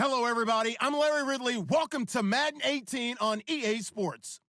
Hello, everybody. I'm Larry Ridley. Welcome to Madden 18 on EA Sports.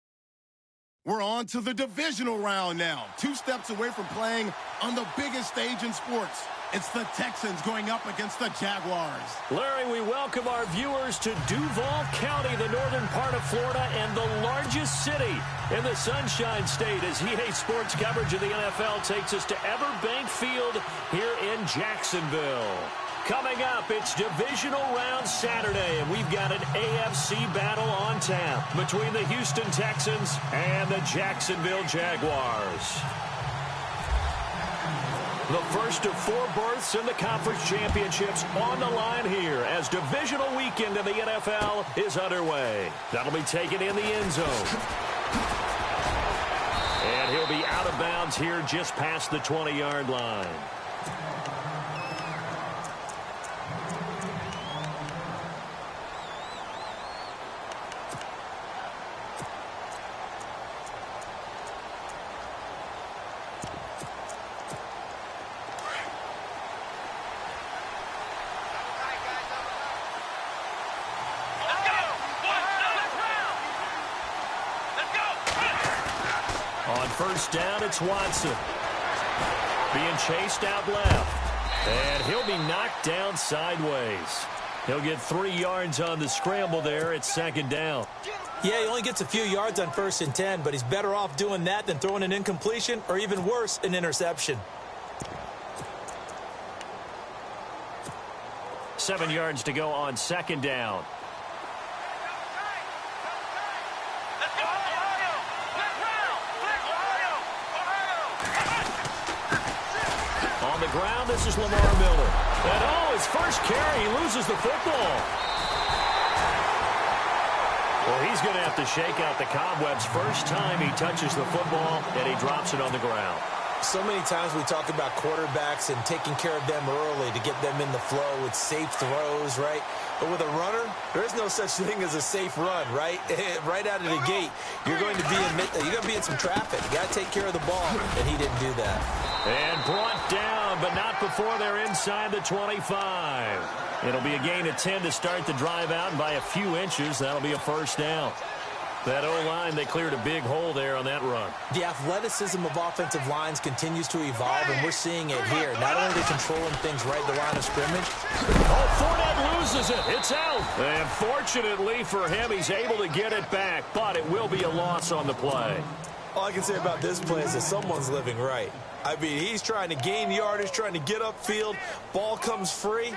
We're on to the divisional round now. 2 steps away from playing on the biggest stage in sports. It's the Texans going up against the Jaguars. Larry, we welcome our viewers to Duval County, the northern part of Florida, and the largest city in the Sunshine State, as EA Sports coverage of the NFL takes us to Everbank Field here in Jacksonville. Coming up, it's Divisional Round Saturday, and we've got an AFC battle on tap between the Houston Texans and the Jacksonville Jaguars. The first of 4 berths in the conference championships on the line here as divisional weekend in the NFL is underway. That'll be taken in the end zone. And he'll be out of bounds here just past the 20-yard line. On first down, it's Watson. Being chased out left. And he'll be knocked down sideways. He'll get 3 yards on the scramble there at second down. Yeah, he only gets a few yards on 1st and 10, but he's better off doing that than throwing an incompletion or even worse, an interception. 7 yards to go on second down. On the ground, this is Lamar Miller. And his first carry, he loses the football. Well, he's going to have to shake out the cobwebs first time he touches the football, and he drops it on the ground. So many times we talk about quarterbacks and taking care of them early to get them in the flow with safe throws, right? But with a runner, there's no such thing as a safe run, right? Right out of the gate, you're going to be in some traffic. You got to take care of the ball, and he didn't do that. And brought down, but not before they're inside the 25. It'll be a gain of 10 to start the drive out, and by a few inches, that'll be a first down. That O-line, they cleared a big hole there on that run. The athleticism of offensive lines continues to evolve, and we're seeing it here. Not only are they controlling things right at the line of scrimmage. Oh, Fournette loses it. It's out. And fortunately for him, he's able to get it back, but it will be a loss on the play. All I can say about this play is that someone's living right. I mean, he's trying to gain yardage, trying to get upfield. Ball comes free.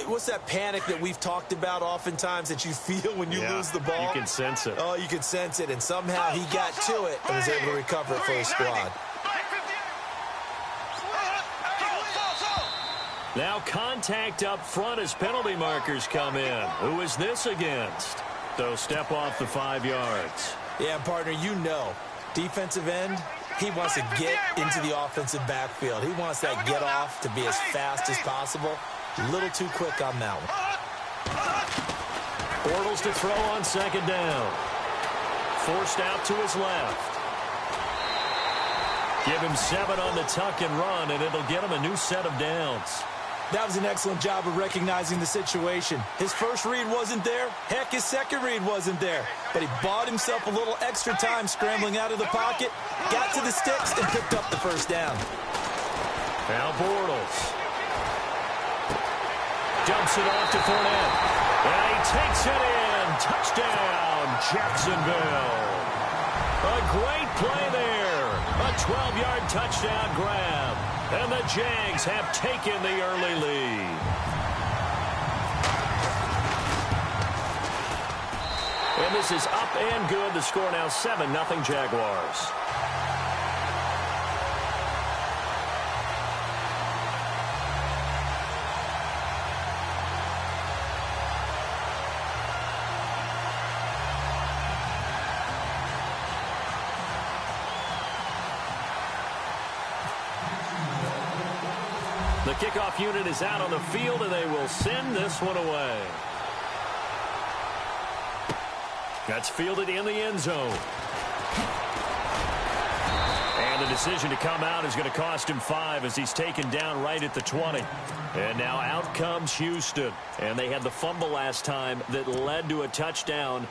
What's that panic that we've talked about oftentimes that you feel when you lose the ball? You can sense it. Oh, you can sense it, and somehow he got to it and was able to recover it for his squad. Now contact up front as penalty markers come in. Who is this against? So step off the 5 yards. Yeah, partner, you know, defensive end, he wants to get into the offensive backfield. He wants that get off to be as fast as possible. A little too quick on that one. Bortles to throw on second down. Forced out to his left. Give him 7 on the tuck and run, and it'll get him a new set of downs. That was an excellent job of recognizing the situation. His first read wasn't there. Heck, his second read wasn't there. But he bought himself a little extra time scrambling out of the pocket, got to the sticks, and picked up the first down. Now Bortles. Dumps it off to Fournette. And he takes it in. Touchdown, Jacksonville. A great play there. A 12-yard touchdown grab. And the Jags have taken the early lead. And this is up and good. The score now 7-0 Jaguars. The kickoff unit is out on the field, and they will send this one away. That's fielded in the end zone. And the decision to come out is going to cost him 5 as he's taken down right at the 20. And now out comes Houston. And they had the fumble last time that led to a touchdown.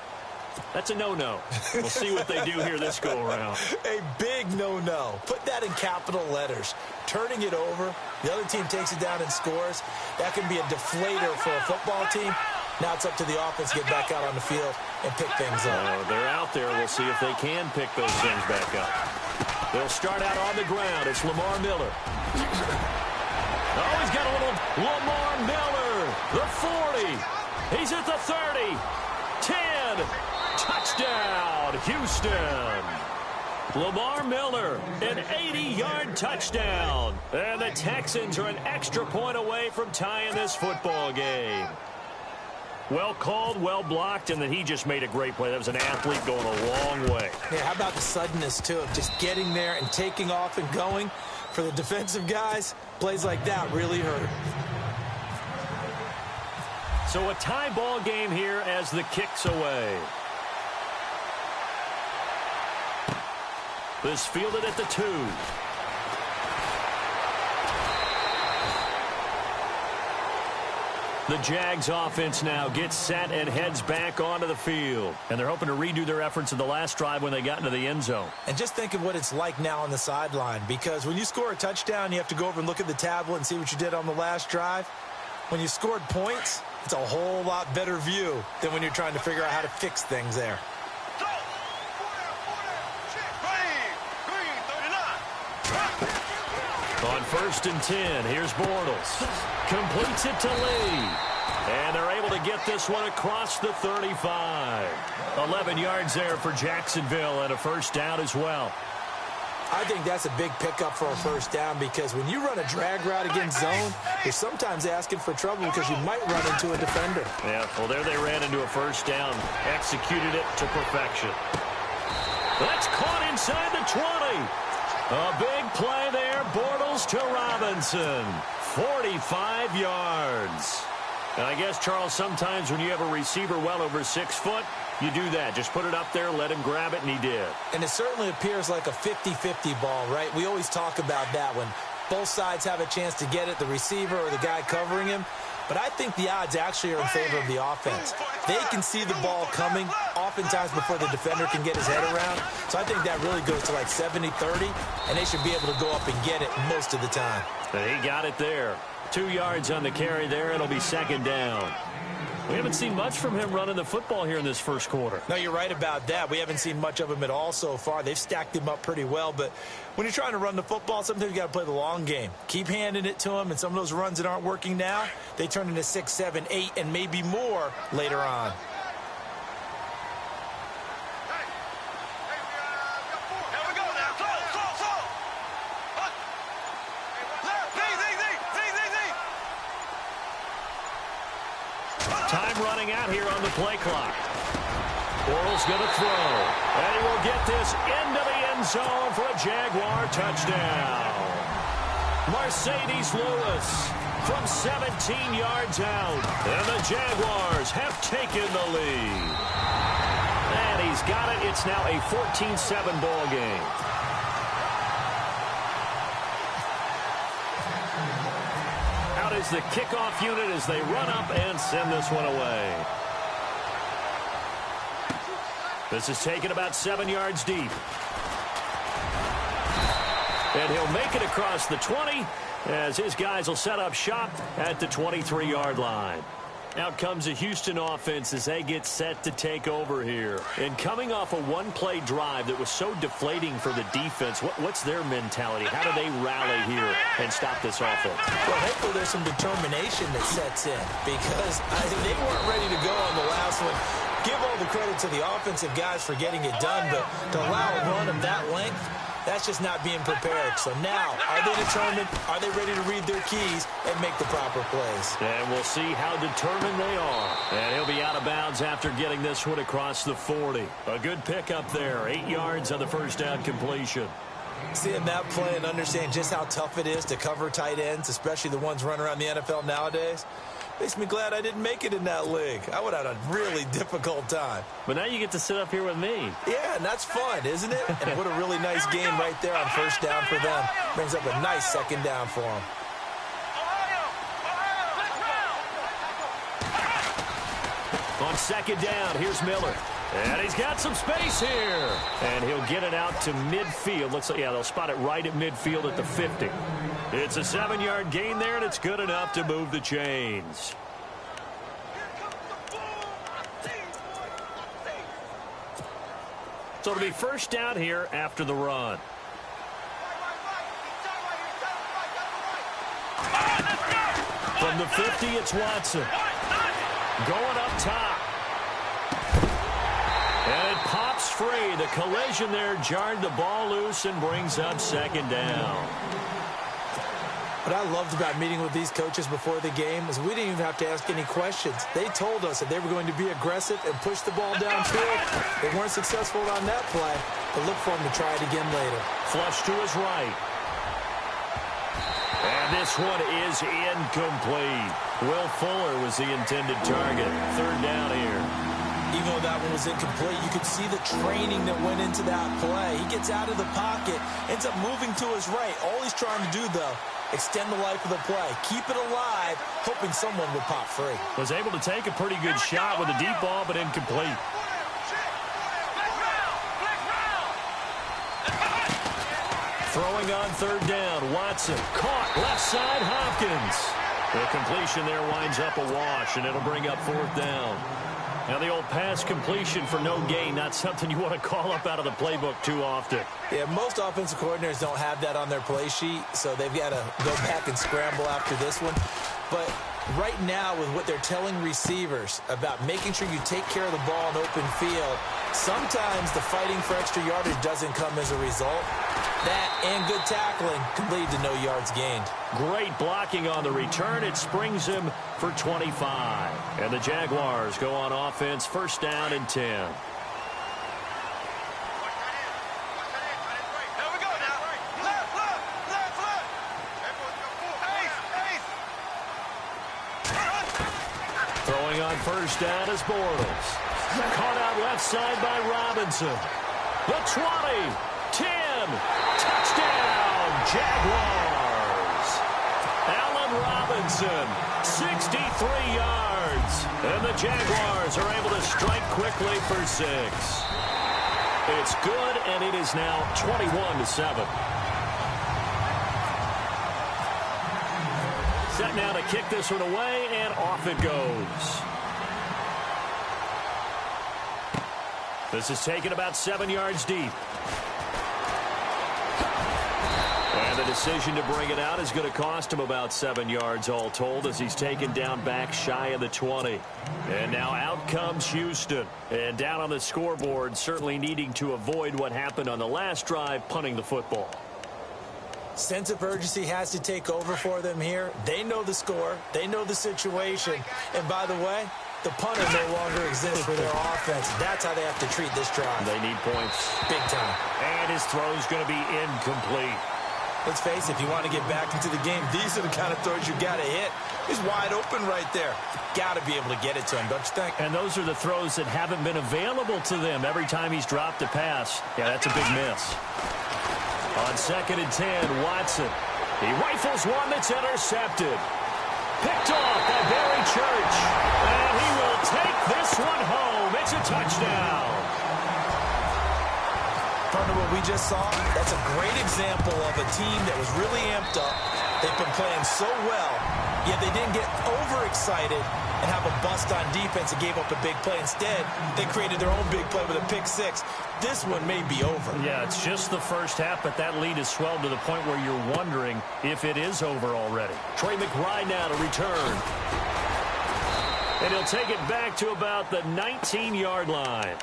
That's a no-no. We'll see what they do here this go-around. A big no-no. Put that in capital letters. Turning it over, the other team takes it down and scores. That can be a deflator for a football team. Now it's up to the offense to get back out on the field and pick things up. They're out there. We'll see if they can pick those things back up. They'll start out on the ground. It's Lamar Miller. Oh, he's got a little Lamar Miller. The 40. He's at the 30. 10. Touchdown, Houston. Lamar Miller, an 80-yard touchdown. And the Texans are an extra point away from tying this football game. Well called, well blocked, and then he just made a great play. That was an athlete going a long way. Yeah, how about the suddenness, too, of just getting there and taking off and going? For the defensive guys, plays like that really hurt. So a tie ball game here as the kick's away. This fielded at the 2. The Jags offense now gets set and heads back onto the field. And they're hoping to redo their efforts in the last drive when they got into the end zone. And just think of what it's like now on the sideline. Because when you score a touchdown, you have to go over and look at the tablet and see what you did on the last drive. When you scored points, it's a whole lot better view than when you're trying to figure out how to fix things there. On 1st and 10, here's Bortles. Completes it to Lee. And they're able to get this one across the 35. 11 yards there for Jacksonville and a first down as well. I think that's a big pickup for a first down because when you run a drag route against zone, you're sometimes asking for trouble because you might run into a defender. Yeah, well, there they ran into a first down. Executed it to perfection. That's caught inside the 20. A big play there, Bortles to Robinson. 45 yards. And I guess, Charles, sometimes when you have a receiver well over 6 foot, you do that. Just put it up there, let him grab it, and he did. And it certainly appears like a 50-50 ball, right? We always talk about that when both sides have a chance to get it, the receiver or the guy covering him. But I think the odds actually are in favor of the offense. They can see the ball coming oftentimes before the defender can get his head around. So I think that really goes to like 70-30, and they should be able to go up and get it most of the time. And he got it there. 2 yards on the carry there. It'll be second down. We haven't seen much from him running the football here in this first quarter. No, you're right about that. We haven't seen much of him at all so far. They've stacked him up pretty well. But when you're trying to run the football, sometimes you got to play the long game. Keep handing it to him, and some of those runs that aren't working now, they turn into 6, 7, 8, and maybe more later on. Time running out here on the play clock. Bortles going to throw. And he will get this into the end zone for a Jaguar touchdown. Mercedes Lewis from 17 yards out. And the Jaguars have taken the lead. And he's got it. It's now a 14-7 ball game. Is the kickoff unit as they run up and send this one away. This is taken about 7 yards deep. And he'll make it across the 20 as his guys will set up shop at the 23-yard line. Out comes the Houston offense as they get set to take over here. And coming off a one-play drive that was so deflating for the defense, what's their mentality? How do they rally here and stop this offense? Well, hopefully there's some determination that sets in because they weren't ready to go on the last one. Give all the credit to the offensive guys for getting it done, but to allow a run of that length, that's just not being prepared. So now, are they determined? Are they ready to read their keys and make the proper plays? And we'll see how determined they are. And he'll be out of bounds after getting this one across the 40. A good pickup there. 8 yards on the first down completion. Seeing that play and understanding just how tough it is to cover tight ends, especially the ones running around the NFL nowadays, Makes me glad I didn't make it in that league. I would have had a really difficult time. But now you get to sit up here with me. Yeah, and that's fun, isn't it? And what a really nice game right there on first down for them. Brings up a nice second down for them. On second down, here's Miller. And he's got some space here. And he'll get it out to midfield. Looks like, yeah, they'll spot it right at midfield at the 50. It's a 7-yard gain there, and it's good enough to move the chains. So it'll be first down here after the run. From the 50, it's Watson. Going up top. And it pops free. The collision there jarred the ball loose and brings up second down. What I loved about meeting with these coaches before the game is we didn't even have to ask any questions. They told us that they were going to be aggressive and push the ball downfield. They weren't successful on that play, but look for them to try it again later. Flush to his right. And this one is incomplete. Will Fuller was the intended target. Third down here. Even though that one was incomplete, you could see the training that went into that play. He gets out of the pocket, ends up moving to his right. All he's trying to do, though, extend the life of the play. Keep it alive, hoping someone would pop free. Was able to take a pretty good shot with a deep ball, but incomplete. Throwing on third down, Watson caught left side, Hopkins. The completion there winds up a wash, and it'll bring up fourth down. Now the old pass completion for no gain, not something you want to call up out of the playbook too often. Yeah, most offensive coordinators don't have that on their play sheet, so they've got to go back and scramble after this one. But right now, with what they're telling receivers about making sure you take care of the ball in open field, sometimes the fighting for extra yardage doesn't come as a result. That and good tackling can lead to no yards gained. Great blocking on the return. It springs him for 25. And the Jaguars go on offense, first down and 10. Throwing on first down is Bortles. Caught out left side by Robinson. The 20, 10, touchdown, Jaguars. Allen Robinson, 63 yards. And the Jaguars are able to strike quickly for 6. It's good, and it is now 21-7. Set now to kick this one away, and off it goes. This is taken about 7 yards deep. And the decision to bring it out is going to cost him about 7 yards all told as he's taken down back shy of the 20. And now out comes Houston. And down on the scoreboard, certainly needing to avoid what happened on the last drive, punting the football. Sense of urgency has to take over for them here. They know the score. They know the situation. And by the way, the punter no longer exists for their offense. That's how they have to treat this drive. They need points. Big time. And his throw's going to be incomplete. Let's face it, if you want to get back into the game, these are the kind of throws you got to hit. He's wide open right there. Got to be able to get it to him, don't you think? And those are the throws that haven't been available to them every time he's dropped a pass. Yeah, that's a big miss. On second and 10, Watson. He rifles one that's intercepted. Picked off by Barry Church. And he will take this one home. It's a touchdown. Partner, what we just saw, that's a great example of a team that was really amped up. They've been playing so well, yet they didn't get overexcited and have a bust on defense and gave up a big play. Instead, they created their own big play with a pick-6. This one may be over. Yeah, it's just the first half, but that lead has swelled to the point where you're wondering if it is over already. Trey McBride now to return. And he'll take it back to about the 19-yard line.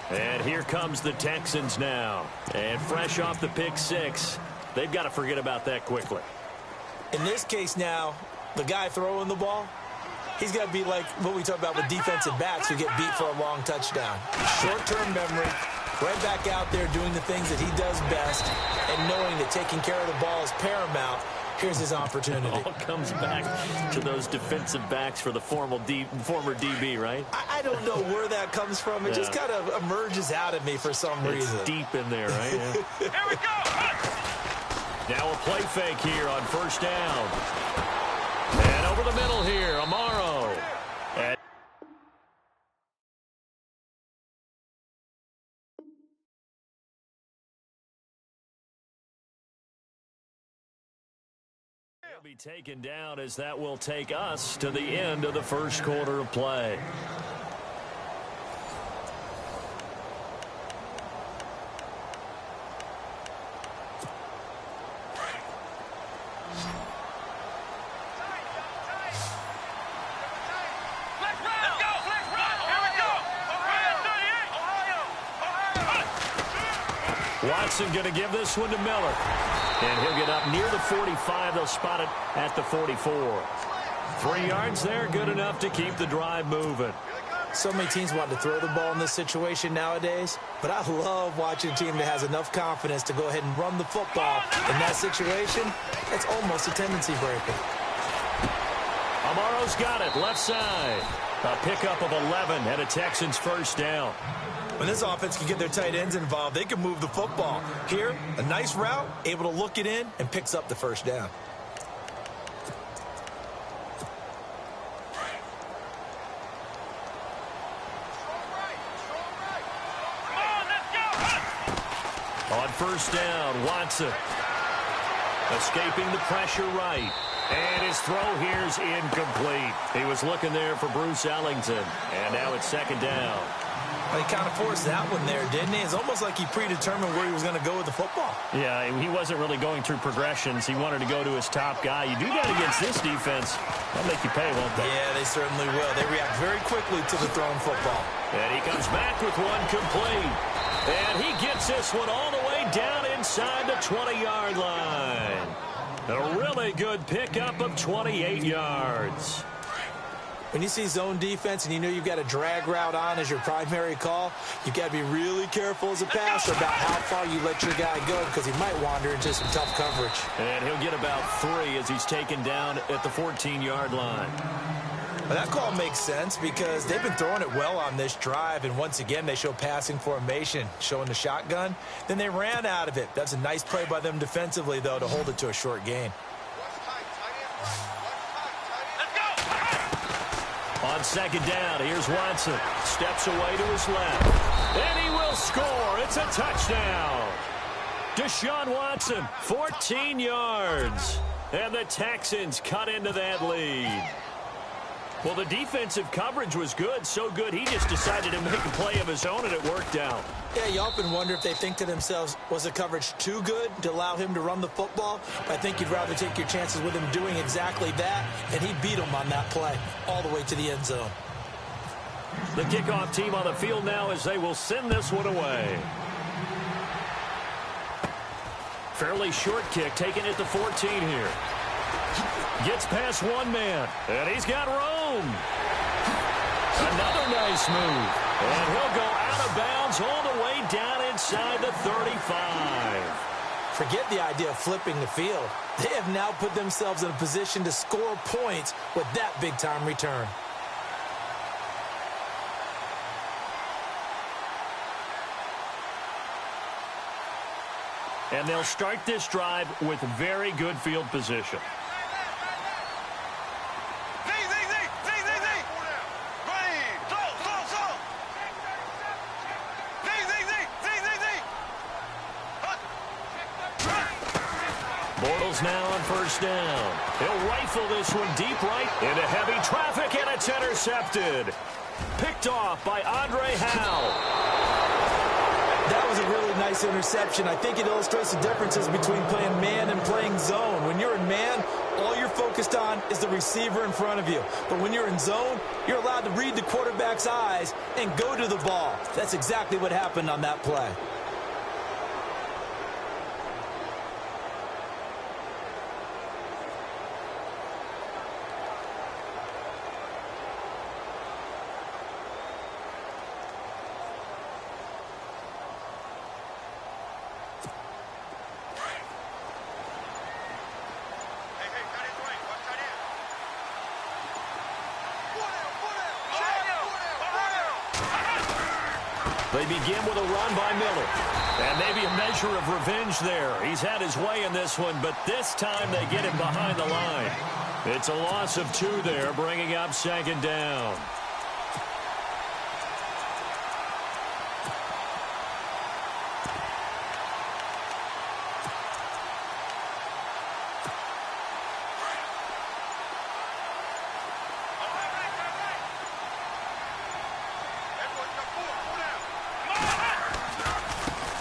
And here comes the Texans now. And fresh off the pick-6, they've got to forget about that quickly. In this case now, the guy throwing the ball, he's got to be like what we talk about with defensive backs who get beat for a long touchdown. Short-term memory, right back out there doing the things that he does best, and knowing that taking care of the ball is paramount. Here's his opportunity. It all comes back to those defensive backs for the former DB, right? I don't know where that comes from. It just kind of emerges out of me for some reason. It's deep in there, right? Yeah. Here we go. Now a play fake here on first down. And over the middle here, Amaro. And he'll be taken down as that will take us to the end of the first quarter of play. Watson going to give this one to Miller. And he'll get up near the 45. They'll spot it at the 44. 3 yards there, good enough to keep the drive moving. So many teams want to throw the ball in this situation nowadays, but I love watching a team that has enough confidence to go ahead and run the football. In that situation, it's almost a tendency breaker. Amaro's got it, left side. A pickup of 11 and a Texans first down. When this offense can get their tight ends involved, they can move the football. Here, a nice route, able to look it in, and picks up the first down. On first down, Watson. Escaping the pressure right. And his throw here's incomplete. He was looking there for Bruce Ellington. And now it's second down. Well, he kind of forced that one there, didn't he? It's almost like he predetermined where he was going to go with the football. Yeah, he wasn't really going through progressions. He wanted to go to his top guy. You do that against this defense, they'll make you pay, won't they? Yeah, they certainly will. They react very quickly to the thrown football. And he comes back with one complete. And he gets this one all the way down inside the 20-yard line. A really good pickup of 28 yards. When you see zone defense and you know you've got a drag route on as your primary call, you've got to be really careful as a passer about how far you let your guy go because he might wander into some tough coverage. And he'll get about 3 as he's taken down at the 14-yard line. Well, that call makes sense because they've been throwing it well on this drive, and once again they show passing formation, showing the shotgun. Then they ran out of it. That's a nice play by them defensively, though, to hold it to a short gain. On second down, here's Watson. Steps away to his left. And he will score. It's a touchdown. Deshaun Watson, 14 yards. And the Texans cut into that lead. Well, the defensive coverage was good, so good he just decided to make a play of his own, and it worked out. Yeah, you often wonder if they think to themselves, was the coverage too good to allow him to run the football? But I think you'd rather take your chances with him doing exactly that, and he beat him on that play all the way to the end zone. The kickoff team on the field now as they will send this one away. Fairly short kick, taken at the 14 here. Gets past one man, and he's got room. Another nice move. And he'll go out of bounds all the way down inside the 35. Forget the idea of flipping the field. They have now put themselves in a position to score points with that big-time return. And they'll start this drive with very good field position. Now on first down. He'll rifle this one deep right into heavy traffic, and it's intercepted. Picked off by Andre Howe. That was a really nice interception. I think it illustrates the differences between playing man and playing zone. When you're in man, all you're focused on is the receiver in front of you. But when you're in zone, you're allowed to read the quarterback's eyes and go to the ball. That's exactly what happened on that play. They begin with a run by Miller. And maybe a measure of revenge there. He's had his way in this one, but this time they get him behind the line. It's a loss of 2 there, bringing up 2nd down.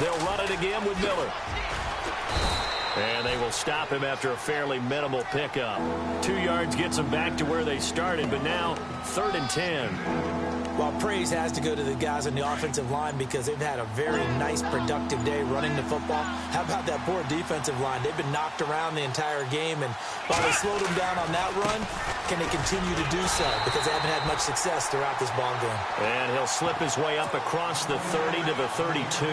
They'll run it again with Miller. And they will stop him after a fairly minimal pickup. 2 yards gets them back to where they started, but now 3rd and 10. Well, praise has to go to the guys on the offensive line because they've had a very nice, productive day running the football. How about that poor defensive line? They've been knocked around the entire game, and while they slowed them down on that run, can they continue to do so? Because they haven't had much success throughout this ball game. And he'll slip his way up across the 30 to the 32.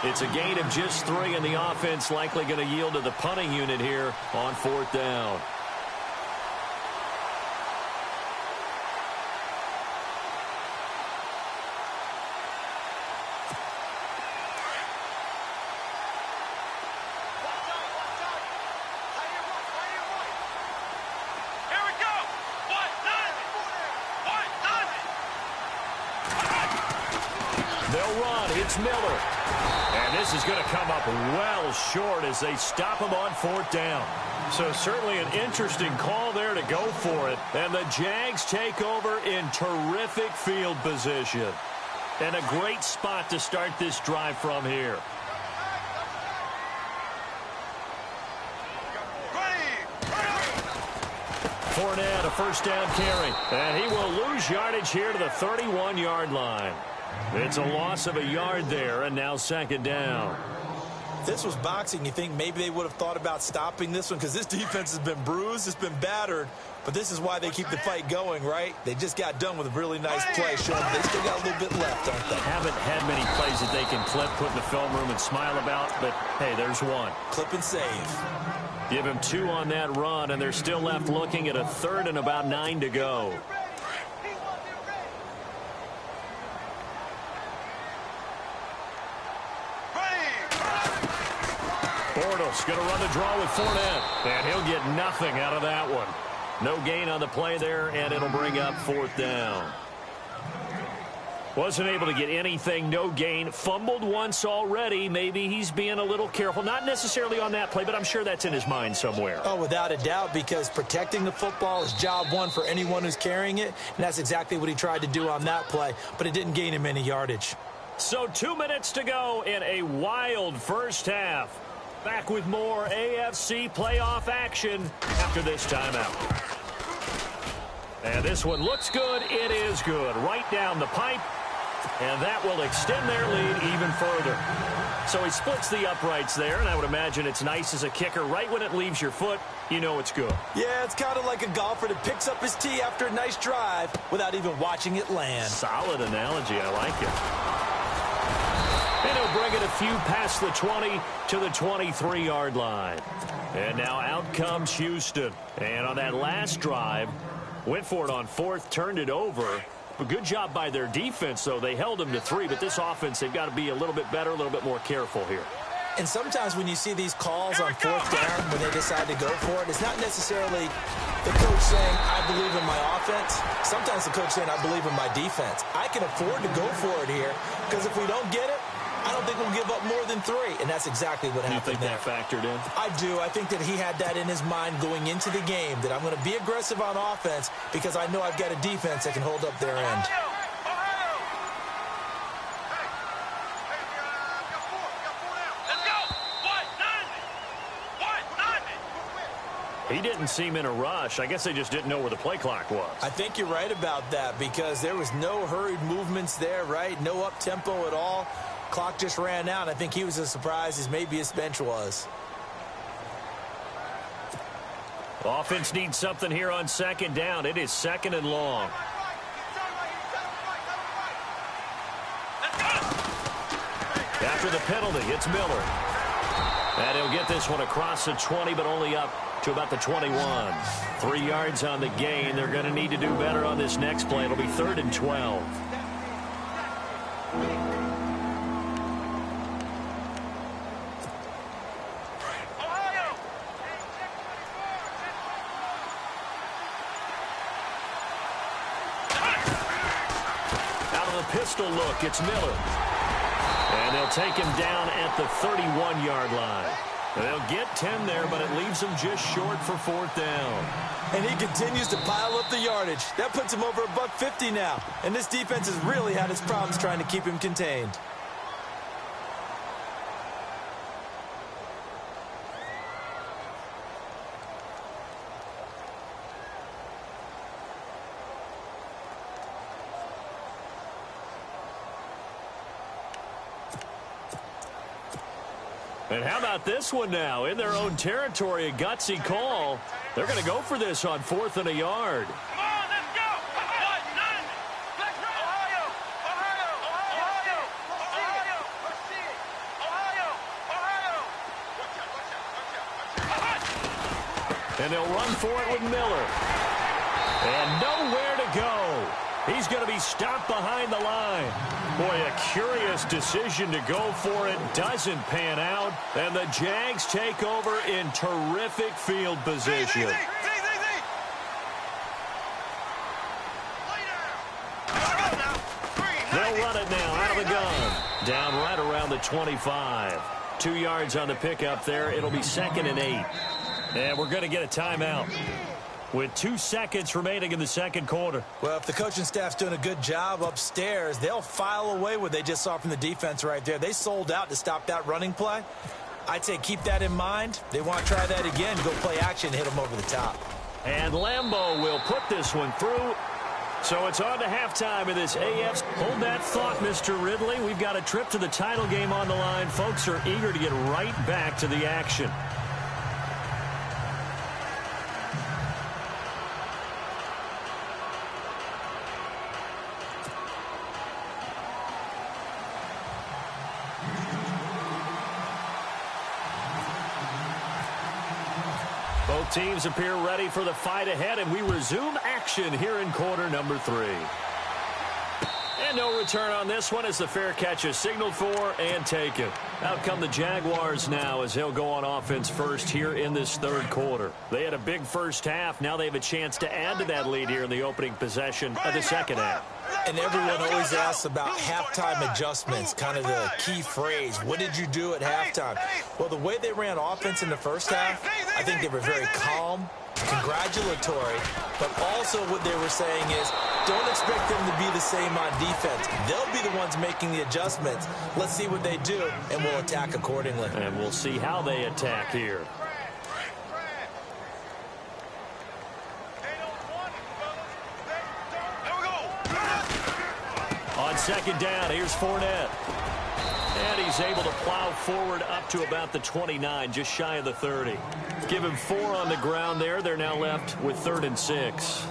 It's a gain of just 3, and the offense likely going to yield to the punting unit here on 4th down. They'll run. It's Miller. And this is going to come up well short as they stop him on 4th down. So certainly an interesting call there to go for it. And the Jags take over in terrific field position. And a great spot to start this drive from here. Fournette, a 1st down carry. And he will lose yardage here to the 31-yard line. It's a loss of a yard there, and now 2nd down. If this was boxing, you think maybe they would have thought about stopping this one because this defense has been bruised, it's been battered, but this is why they keep the fight going, right? They just got done with a really nice play, showing they still got a little bit left, don't they? Haven't had many plays that they can clip, put in the film room, and smile about, but, hey, there's one. Clip and save. Give him 2 on that run, and they're still left looking at a 3rd and about 9 to go. Bortles going to run the draw with Fournette, and he'll get nothing out of that one. No gain on the play there, and it'll bring up 4th down. Wasn't able to get anything, no gain. Fumbled once already. Maybe he's being a little careful. Not necessarily on that play, but I'm sure that's in his mind somewhere. Oh, without a doubt, because protecting the football is job 1 for anyone who's carrying it, and that's exactly what he tried to do on that play, but it didn't gain him any yardage. So 2 minutes to go in a wild first half. Back with more AFC playoff action after this timeout. And this one looks good. It is good. Right down the pipe. And that will extend their lead even further. So he splits the uprights there, and I would imagine it's nice as a kicker. Right when it leaves your foot, you know it's good. Yeah, it's kind of like a golfer that picks up his tee after a nice drive without even watching it land. Solid analogy. I like it. And he'll bring it a few past the 20 to the 23-yard line. And now out comes Houston. And on that last drive, went for it on 4th, turned it over. A good job by their defense, though. They held them to 3, but this offense, they've got to be a little bit better, a little bit more careful here. And sometimes when you see these calls on 4th down, when they decide to go for it, it's not necessarily the coach saying, I believe in my offense. Sometimes the coach saying, I believe in my defense. I can afford to go for it here, because if we don't get it, I don't think we'll give up more than 3, and that's exactly what happened there. You think that factored in? I do. I think that he had that in his mind going into the game, that I'm going to be aggressive on offense because I know I've got a defense that can hold up their end. He didn't seem in a rush. I guess they just didn't know where the play clock was. I think you're right about that because there was no hurried movements there, right? No up-tempo at all. Clock just ran out. I think he was as surprised as maybe his bench was. Offense needs something here on 2nd down. It is 2nd and long. After the penalty, it's Miller. And he'll get this one across the 20, but only up to about the 21. 3 yards on the gain. They're going to need to do better on this next play. It'll be 3rd and 12. pistol look. It's Miller. And they'll take him down at the 31-yard line. They'll get 10 there, but it leaves them just short for 4th down. And he continues to pile up the yardage. That puts him over $150 now. And this defense has really had its problems trying to keep him contained. And how about this one now? In their own territory, a gutsy call. They're going to go for this on 4th and a yard. Come on, let's go! Ohio! And they'll run for it with Miller. And nowhere to go. He's going to be stopped behind the line. Boy, a curious decision to go for it. Doesn't pan out. And the Jags take over in terrific field position. They'll run it now out of the gun. Down right around the 25. 2 yards on the pickup there. It'll be 2nd and 8. And we're going to get a timeout with 2 seconds remaining in the second quarter. Well, if the coaching staff's doing a good job upstairs, they'll file away what they just saw from the defense right there. They sold out to stop that running play. I'd say keep that in mind. They want to try that again, go play action, hit them over the top. And Lambeau will put this one through. So it's on to halftime in this AFC. Hold that thought, Mr. Ridley. We've got a trip to the title game on the line. Folks are eager to get right back to the action. Both teams appear ready for the fight ahead, and we resume action here in quarter number 3. And no return on this one as the fair catch is signaled for and taken. Out come the Jaguars now as they'll go on offense first here in this third quarter. They had a big first half. Now they have a chance to add to that lead here in the opening possession of the second half. And everyone always asks about halftime adjustments, kind of the key phrase. What did you do at halftime? Well, the way they ran offense in the first half, I think they were very calm, congratulatory, but also what they were saying is don't expect them to be the same on defense. They'll be the ones making the adjustments. Let's see what they do, and we'll attack accordingly. And we'll see how they attack here. On second down, here's Fournette. And he's able to plow forward up to about the 29, just shy of the 30. Give him 4 on the ground there. They're now left with 3rd and 6.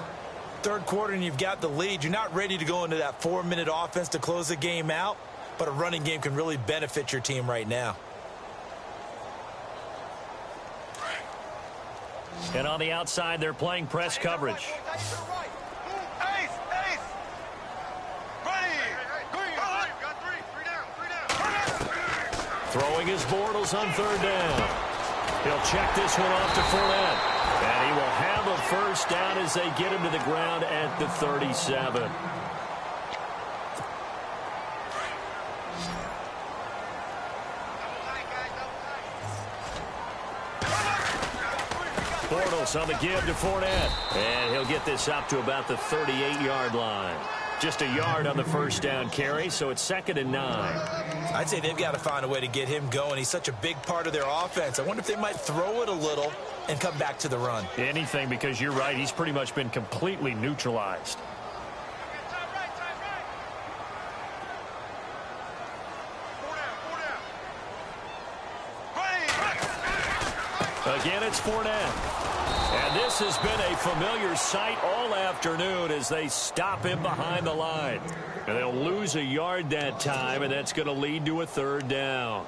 Third quarter, and you've got the lead. You're not ready to go into that 4-minute offense to close the game out, but a running game can really benefit your team right now. And on the outside, they're playing press coverage. Throwing his Bortles on 3rd down. He'll check this one off to Fournette. And he will have a first down as they get him to the ground at the 37. Bortles on the give to Fournette. And he'll get this up to about the 38-yard line. Just a yard on the first down carry, so it's 2nd and 9. I'd say they've got to find a way to get him going. He's such a big part of their offense. I wonder if they might throw it a little and come back to the run. Anything, because you're right. He's pretty much been completely neutralized. Again, it's Fournette. And this has been a familiar sight all afternoon as they stop him behind the line. And they'll lose a yard that time, and that's going to lead to a 3rd down.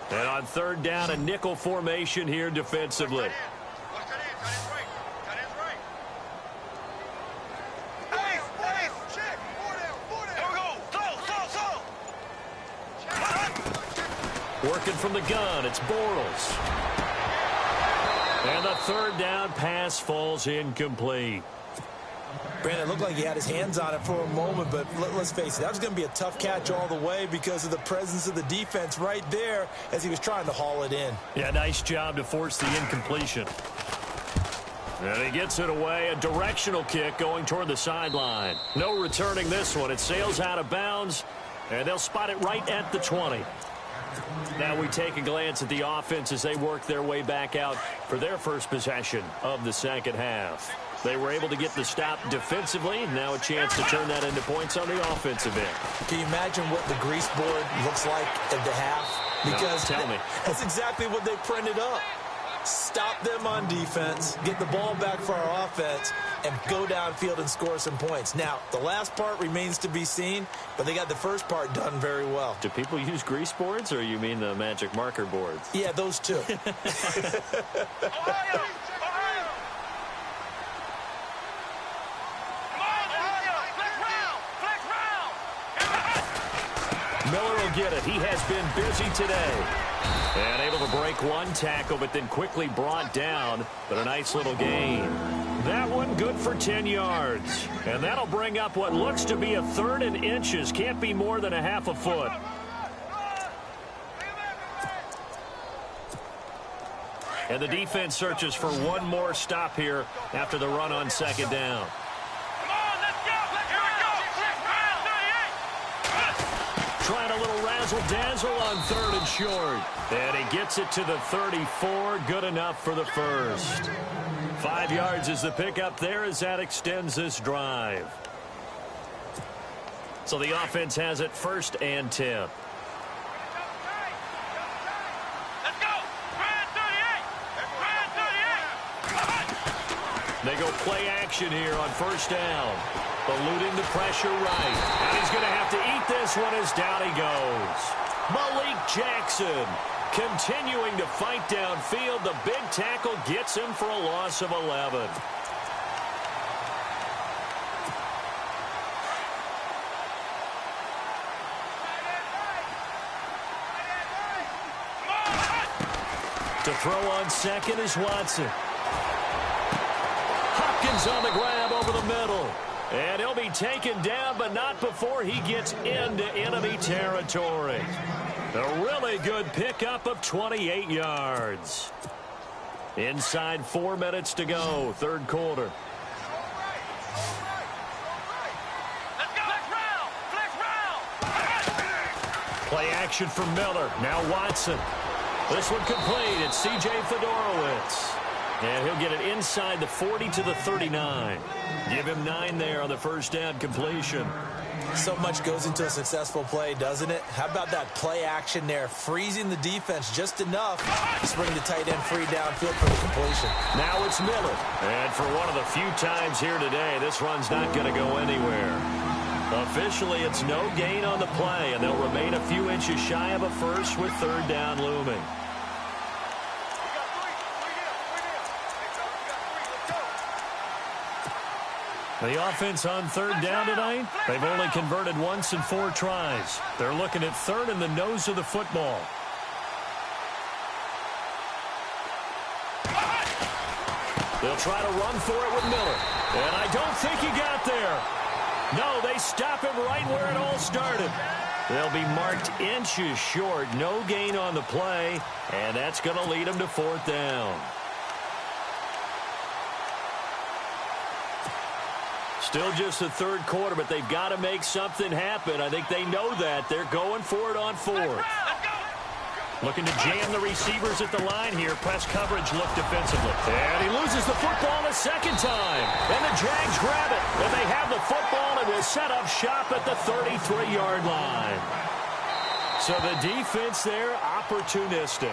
And on 3rd down, a nickel formation here defensively. Working from the gun, it's Bortles. And the third down pass falls incomplete. Brandon, it looked like he had his hands on it for a moment, but let's face it, that was going to be a tough catch all the way because of the presence of the defense right there as he was trying to haul it in. Yeah, nice job to force the incompletion. And he gets it away, a directional kick going toward the sideline. No returning this one. It sails out of bounds, and they'll spot it right at the 20. Now we take a glance at the offense as they work their way back out for their first possession of the second half. They were able to get the stop defensively. Now a chance to turn that into points on the offensive end. Can you imagine what the grease board looks like at the half? Because no, tell me. That's exactly what they printed up. Stop them on defense, get the ball back for our offense, and go downfield and score some points. Now, the last part remains to be seen, but they got the first part done very well. Do people use grease boards, or you mean the magic marker boards? Yeah, those two. Miller will get it. He has been busy today. And able to break one tackle, but then quickly brought down. But a nice little gain. That one good for 10 yards. And that'll bring up what looks to be a 3rd and inches. Can't be more than a half a foot. And the defense searches for one more stop here after the run on second down. Trying a little razzle-dazzle on 3rd and short. And he gets it to the 34. Good enough for the first. 5 yards is the pickup there as that extends this drive. So the offense has it 1st and 10. They go play action here on 1st down. Eluding the pressure right. And he's going to have to eat this one as down he goes. Malik Jackson continuing to fight downfield. The big tackle gets him for a loss of 11. To throw on second is Watson. Hopkins on the grab over the middle. And he'll be taken down, but not before he gets into enemy territory. A really good pickup of 28 yards. Inside 4 minutes to go, 3rd quarter. Play action from Miller. Now Watson. This one complete. It's C.J. Fedorowicz. And he'll get it inside the 40 to the 39. Give him 9 there on the 1st down completion. So much goes into a successful play, doesn't it? How about that play action there? Freezing the defense just enough to bring the tight end free downfield for the completion. Now it's Miller. And for one of the few times here today, this run's not going to go anywhere. Officially, it's no gain on the play, and they'll remain a few inches shy of a first with 3rd down looming. The offense on 3rd down tonight, they've only converted once in 4 tries. They're looking at 3rd in the nose of the football. They'll try to run for it with Miller. And I don't think he got there. No, they stop him right where it all started. They'll be marked inches short. No gain on the play, and that's going to lead them to 4th down. Still just the 3rd quarter, but they've got to make something happen. I think they know that. They're going for it on 4th. Looking to jam the receivers at the line here. Press coverage look defensively. And he loses the football a 2nd time. And the Jags grab it. And they have the football and will set up shop at the 33-yard line. So the defense there, opportunistic.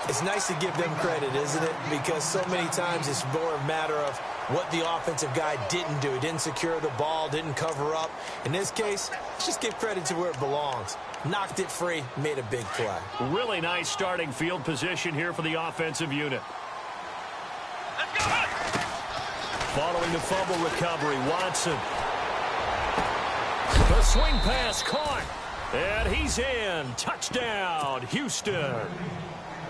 It's nice to give them credit, isn't it? Because so many times it's more a matter of what the offensive guy didn't do. He didn't secure the ball, didn't cover up. In this case, let's just give credit to where it belongs. Knocked it free, made a big play. Really nice starting field position here for the offensive unit. Following the fumble recovery, Watson. The swing pass caught. And he's in. Touchdown, Houston.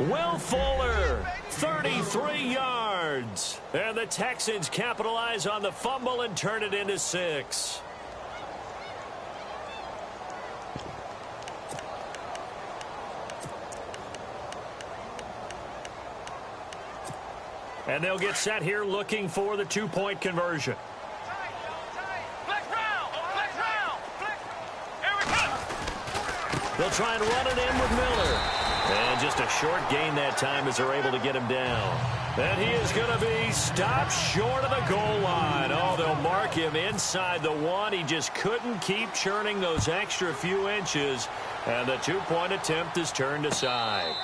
Will Fuller, 33 yards. And the Texans capitalize on the fumble and turn it into 6. And they'll get set here looking for the 2-point conversion. They'll try and run it in with Miller. And just a short gain that time as they're able to get him down. And he is going to be stopped short of the goal line. Oh, they'll mark him inside the 1. He just couldn't keep churning those extra few inches. And the 2-point attempt is turned aside.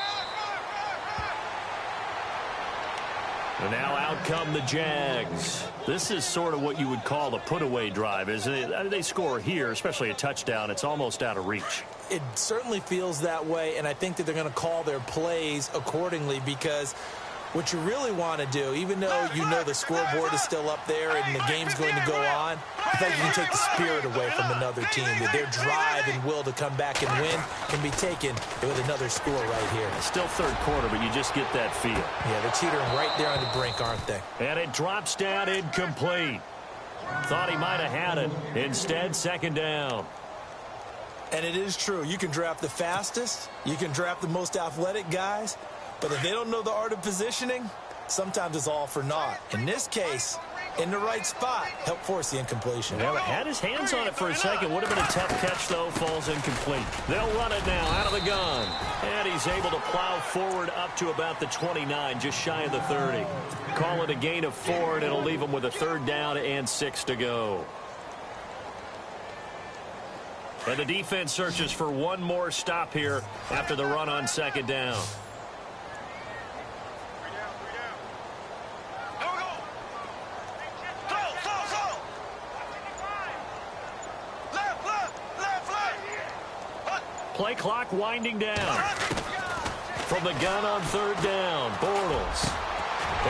And now out come the Jags. This is sort of what you would call a put-away drive, isn't it? They score here, especially a touchdown. It's almost out of reach. It certainly feels that way, and I think that they're going to call their plays accordingly because what you really want to do, even though you know the scoreboard is still up there and the game's going to go on, I think you can take the spirit away from another team. That their drive and will to come back and win can be taken with another score right here. It's still third quarter, but you just get that feel. Yeah, they're teetering right there on the brink, aren't they? And it drops down incomplete. Thought he might have had it. Instead, second down. And it is true. You can draft the fastest. You can draft the most athletic guys. But if they don't know the art of positioning, sometimes it's all for naught. In this case, in the right spot, help force the incompletion. Well, had his hands on it for a second. Would have been a tough catch, though. Falls incomplete. They'll run it now out of the gun. And he's able to plow forward up to about the 29, just shy of the 30. Call it a gain of 4, and it'll leave him with a third down and 6 to go. And the defense searches for one more stop here after the run on second down. Play clock winding down. From the gun on third down, Bortles.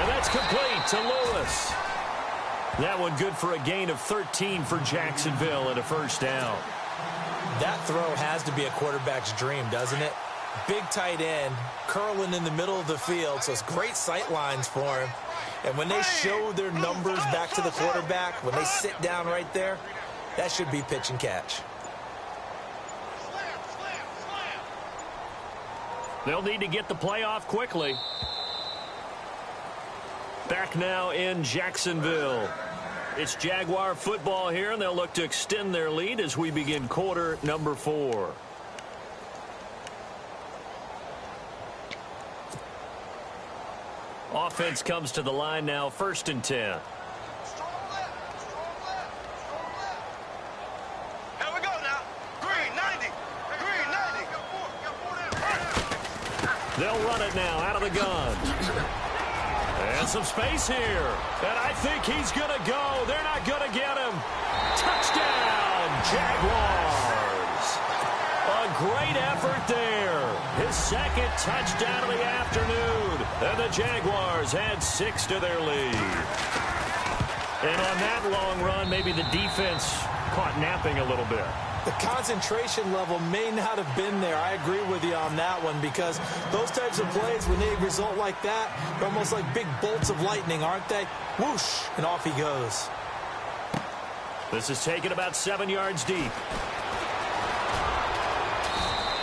And that's complete to Lewis. That one good for a gain of 13 for Jacksonville and a first down. That throw has to be a quarterback's dream, doesn't it? Big tight end, curling in the middle of the field, so it's great sight lines for him. And when they show their numbers back to the quarterback, when they sit down right there, that should be pitch and catch. They'll need to get the play off quickly. Back now in Jacksonville. It's Jaguar football here, and they'll look to extend their lead as we begin quarter number 4. Offense comes to the line now, 1st and 10. They'll run it now out of the gun. And some space here. And I think he's going to go. They're not going to get him. Touchdown, Jaguars. A great effort there. His second touchdown of the afternoon. And the Jaguars add 6 to their lead. And on that long run, maybe the defense caught napping a little bit. The concentration level may not have been there. I agree with you on that one because those types of plays, when they result like that, they're almost like big bolts of lightning, aren't they? Whoosh, and off he goes. This is taken about 7 yards deep.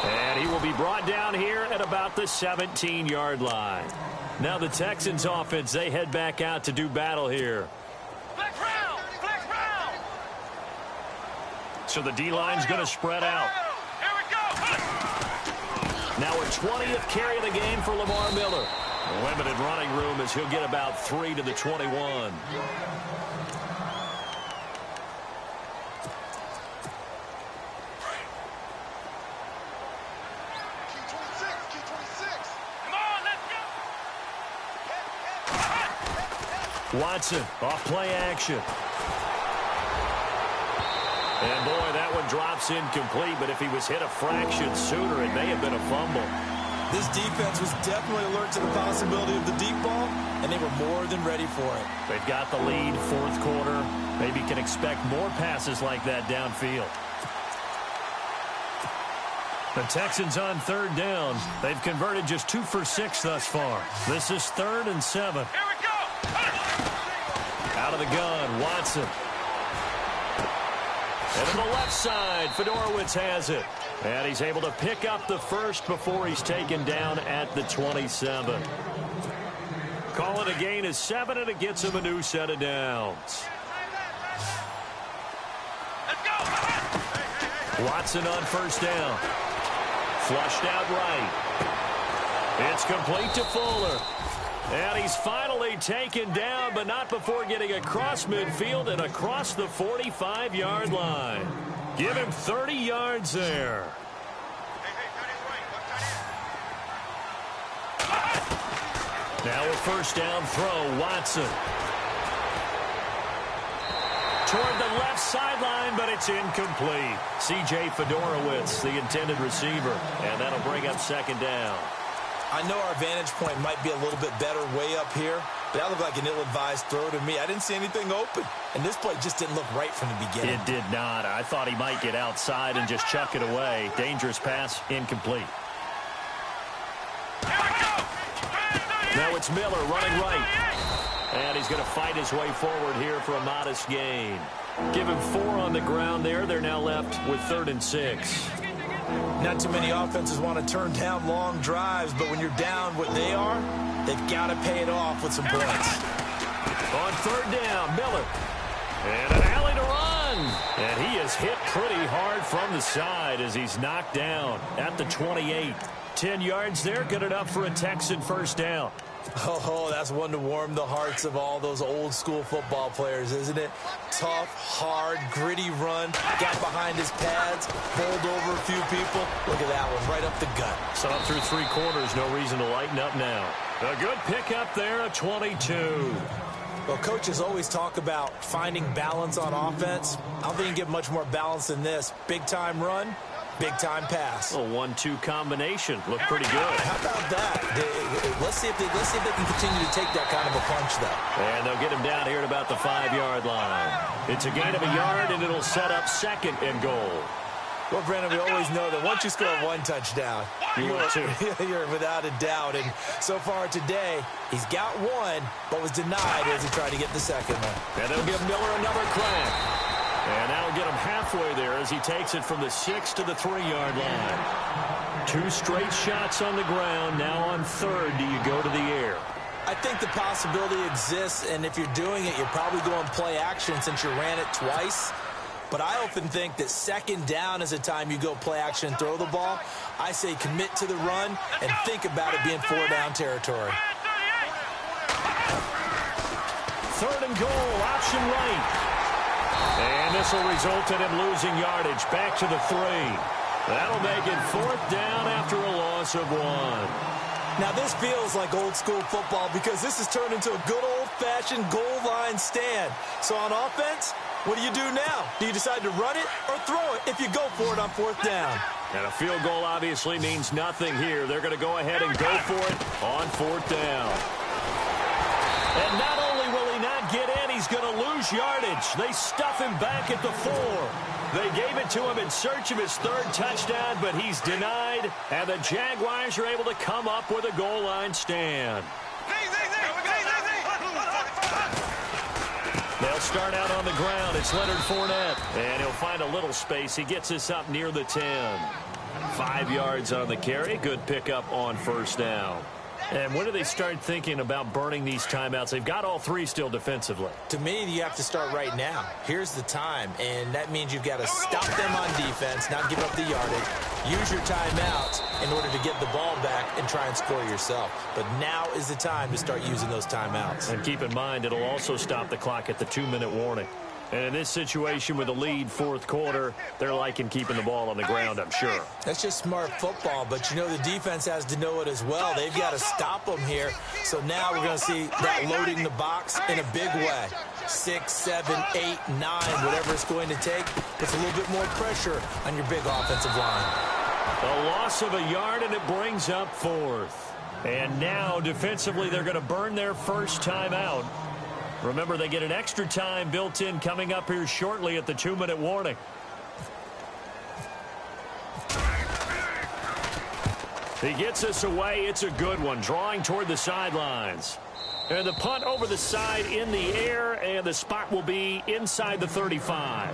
And he will be brought down here at about the 17-yard line. Now the Texans offense, they head back out to do battle here. So the D-line's going to spread out. Here we go. Now a 20th carry of the game for Lamar Miller. Limited running room as he'll get about 3 to the 21. Watson off play action. And, boy, that one drops incomplete, but if he was hit a fraction sooner, it may have been a fumble. This defense was definitely alert to the possibility of the deep ball, and they were more than ready for it. They've got the lead, 4th quarter. Maybe can expect more passes like that downfield. The Texans on third down. They've converted just 2 for 6 thus far. This is 3rd and 7. Here we go. Out of the gun, Watson. And to the left side, Fedorowicz has it. And he's able to pick up the first before he's taken down at the 27. Call it a gain of 7, and it gets him a new set of downs. Let's go. Watson on first down. Flushed out right. It's complete to Fuller. And he's finally taken down, but not before getting across midfield and across the 45-yard line. Give him 30 yards there. Now a first down throw, Watson. Toward the left sideline, but it's incomplete. C.J. Fedorowicz, the intended receiver, and that'll bring up second down. I know our vantage point might be a little bit better way up here, but that looked like an ill-advised throw to me. I didn't see anything open, and this play just didn't look right from the beginning. It did not. I thought he might get outside and just chuck it away. Dangerous pass, incomplete. Now it's Miller running right. And he's going to fight his way forward here for a modest gain. Give him 4 on the ground there. They're now left with 3rd and 6. Not too many offenses want to turn down long drives, but when you're down what they are, they've got to pay it off with some points. On third down, Miller. And an alley to run. And he is hit pretty hard from the side as he's knocked down at the 28. 10 yards there, good enough for a Texan first down. Oh, that's one to warm the hearts of all those old school football players, isn't it? Tough, hard, gritty run, got behind his pads, bowled over a few people. Look at that one, right up the gut. So up through 3 quarters, no reason to lighten up now. A good pickup there, a 22. Well, coaches always talk about finding balance on offense. I don't think you can get much more balance than this. Big-time run, big-time pass. A 1-2 combination. Looked pretty good. How about that? Let's see if they can continue to take that kind of a punch, though. And they'll get him down here at about the 5-yard line. It's a gain of a yard, and it'll set up 2nd and goal. Well, Brandon, we always know that once you score 1 touchdown, you're without a doubt. And so far today, he's got 1, but was denied as he tried to get the 2nd one. And they'll give Miller another crack. And that'll get him halfway there as he takes it from the 6 to the 3-yard line. 2 straight shots on the ground. Now on third, do you go to the air? I think the possibility exists, and if you're doing it, you're probably going play action since you ran it twice. But I often think that 2nd down is a time you go play action and throw the ball. I say commit to the run and think about it being 4-down territory. 3rd and goal, option right. And this will result in him losing yardage back to the 3. That'll make it 4th down after a loss of 1. Now, this feels like old school football because this has turned into a good old-fashioned goal line stand. So on offense, what do you do now? Do you decide to run it or throw it if you go for it on 4th down? And a field goal obviously means nothing here. They're going to go ahead and go for it on 4th down. And not only will he not get in, he's going to lose yardage. They stuff him back at the 4. They gave it to him in search of his 3rd touchdown, but he's denied. And the Jaguars are able to come up with a goal line stand. They'll start out on the ground. It's Leonard Fournette. And he'll find a little space. He gets us up near the 10. 5 yards on the carry. Good pickup on first down. And when do they start thinking about burning these timeouts? They've got all 3 still defensively. To me, you have to start right now. Here's the time, and that means you've got to stop them on defense, not give up the yardage, use your timeouts in order to get the ball back and try and score yourself. But now is the time to start using those timeouts. And keep in mind, it'll also stop the clock at the 2-minute warning. And in this situation with a lead 4th quarter, they're liking keeping the ball on the ground, I'm sure. That's just smart football, but you know the defense has to know it as well. They've got to stop them here. So now we're going to see that loading the box in a big way. 6, 7, 8, 9, whatever it's going to take, puts a little bit more pressure on your big offensive line. A loss of a yard, and it brings up 4th. And now, defensively, they're going to burn their first timeout. Remember, they get an extra time built in coming up here shortly at the 2-minute warning. He gets us away. It's a good one, drawing toward the sidelines. And the punt over the side in the air, and the spot will be inside the 35.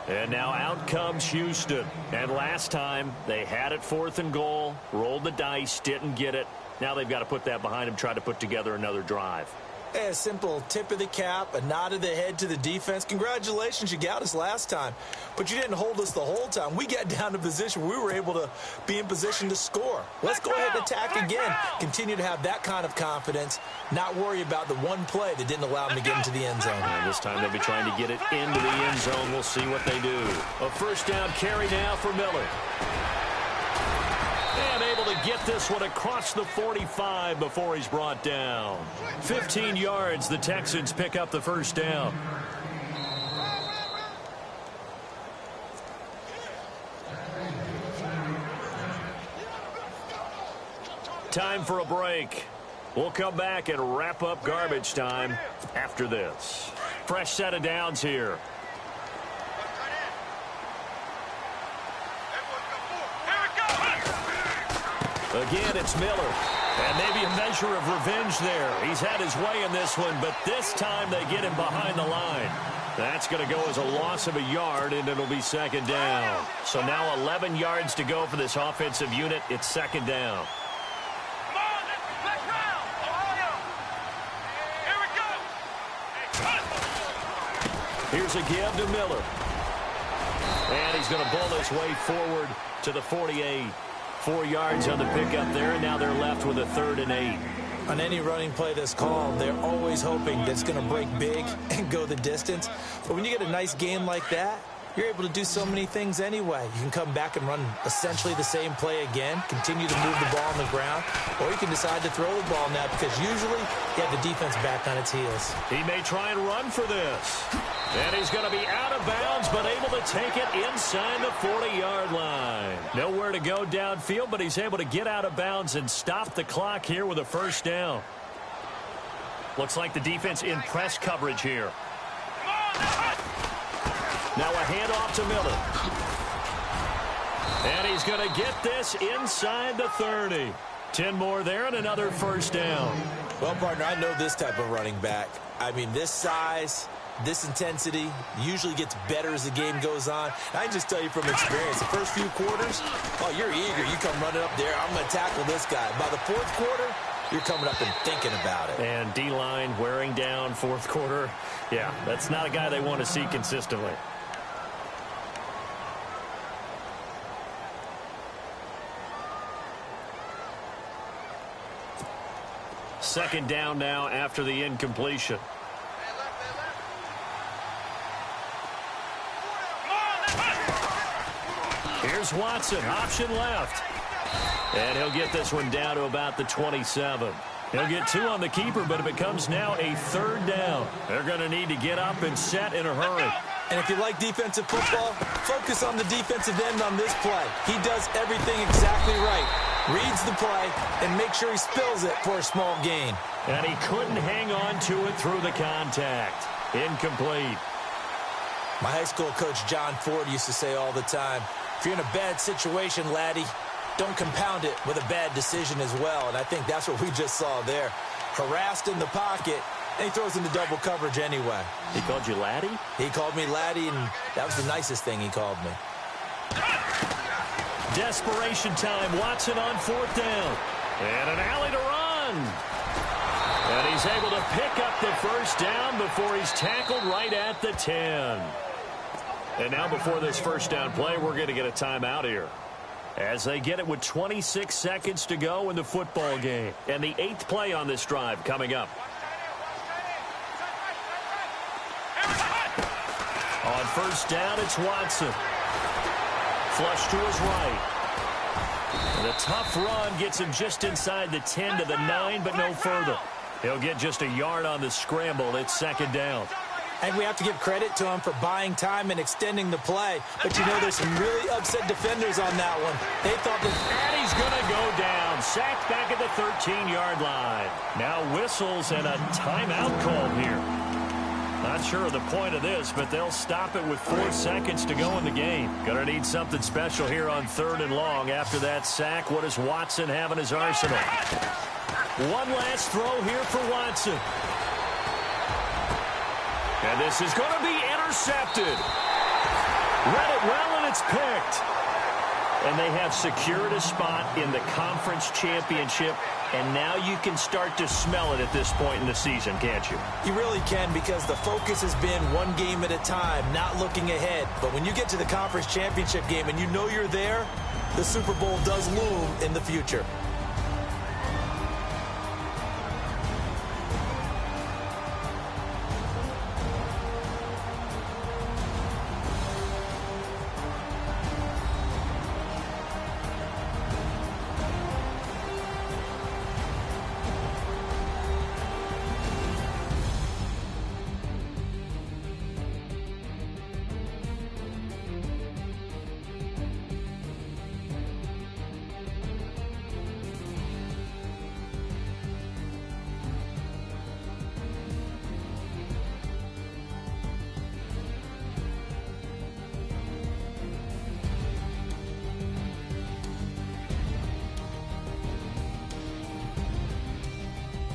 And now out comes Houston. And last time, they had it 4th and goal, rolled the dice, didn't get it. Now they've got to put that behind them, try to put together another drive. A simple tip of the cap, a nod of the head to the defense. Congratulations, you got us last time. But you didn't hold us the whole time. We got down to position where we were able to be in position to score. Let's go ahead and attack again. Continue to have that kind of confidence, not worry about the one play that didn't allow them to get into the end zone. And this time they'll be trying to get it into the end zone. We'll see what they do. A first down carry now for Miller. And able to get this one across the 45 before he's brought down. 15 yards, the Texans pick up the first down. Time for a break. We'll come back and wrap up garbage time after this. Fresh set of downs here. Again, it's Miller. And maybe a measure of revenge there. He's had his way in this one, but this time they get him behind the line. That's going to go as a loss of a yard, and it'll be second down. So now 11 yards to go for this offensive unit. It's second down. Here's a give to Miller. And he's going to bull his way forward to the 48. 4 yards on the pickup there, and now they're left with a 3rd and 8. On any running play that's called, they're always hoping that it's going to break big and go the distance. But when you get a nice game like that, you're able to do so many things anyway. You can come back and run essentially the same play again, continue to move the ball on the ground, or you can decide to throw the ball now because usually you have the defense back on its heels. He may try and run for this. And he's going to be out of bounds, but able to take it inside the 40-yard line. Nowhere to go downfield, but he's able to get out of bounds and stop the clock here with a first down. Looks like the defense in press coverage here. Now a handoff to Miller. And he's going to get this inside the 30. 10 more there and another first down. Well, partner, I know this type of running back. I mean, this size, this intensity usually gets better as the game goes on. And I can just tell you from experience, the first few quarters, oh, you're eager. You come running up there. I'm going to tackle this guy. By the 4th quarter, you're coming up and thinking about it. And D-line wearing down 4th quarter. Yeah, that's not a guy they want to see consistently. Second down now after the incompletion. Here's Watson, option left. And he'll get this one down to about the 27. He'll get 2 on the keeper, but it becomes now a 3rd down. They're going to need to get up and set in a hurry. And if you like defensive football, focus on the defensive end on this play. He does everything exactly right. Reads the play and make sure he spills it for a small gain. And he couldn't hang on to it through the contact. Incomplete. My high school coach, John Ford, used to say all the time, if you're in a bad situation, laddie, don't compound it with a bad decision as well. And I think that's what we just saw there. Harassed in the pocket, and he throws into double coverage anyway. He called you laddie? He called me laddie, and that was the nicest thing he called me. Desperation time. Watson on 4th down. And an alley to run. And he's able to pick up the first down before he's tackled right at the 10. And now before this first down play, we're going to get a timeout here, as they get it with 26 seconds to go in the football game. And the 8th play on this drive coming up. On first down, it's Watson. Flush to his right. And a tough run gets him just inside the 10 to the 9, but no further. He'll get just a yard on the scramble. It's second down. And we have to give credit to him for buying time and extending the play. But you know, there's some really upset defenders on that one. They thought that... And he's going to go down. Sacked back at the 13-yard line. Now whistles and a timeout called here. Not sure of the point of this, but they'll stop it with 4 seconds to go in the game. Gonna need something special here on 3rd and long. After that sack, what does Watson have in his arsenal? One last throw here for Watson. And this is going to be intercepted. Read it well, and it's picked. And they have secured a spot in the conference championship, and now you can start to smell it at this point in the season, can't you? You really can, because the focus has been one game at a time, not looking ahead. But when you get to the conference championship game and you know you're there, the Super Bowl does loom in the future.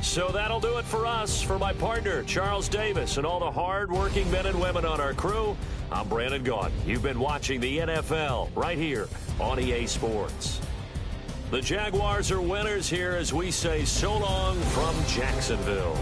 So that'll do it for us. For my partner, Charles Davis, and all the hard-working men and women on our crew, I'm Brandon Gautlet. You've been watching the NFL right here on EA Sports. The Jaguars are winners here as we say so long from Jacksonville.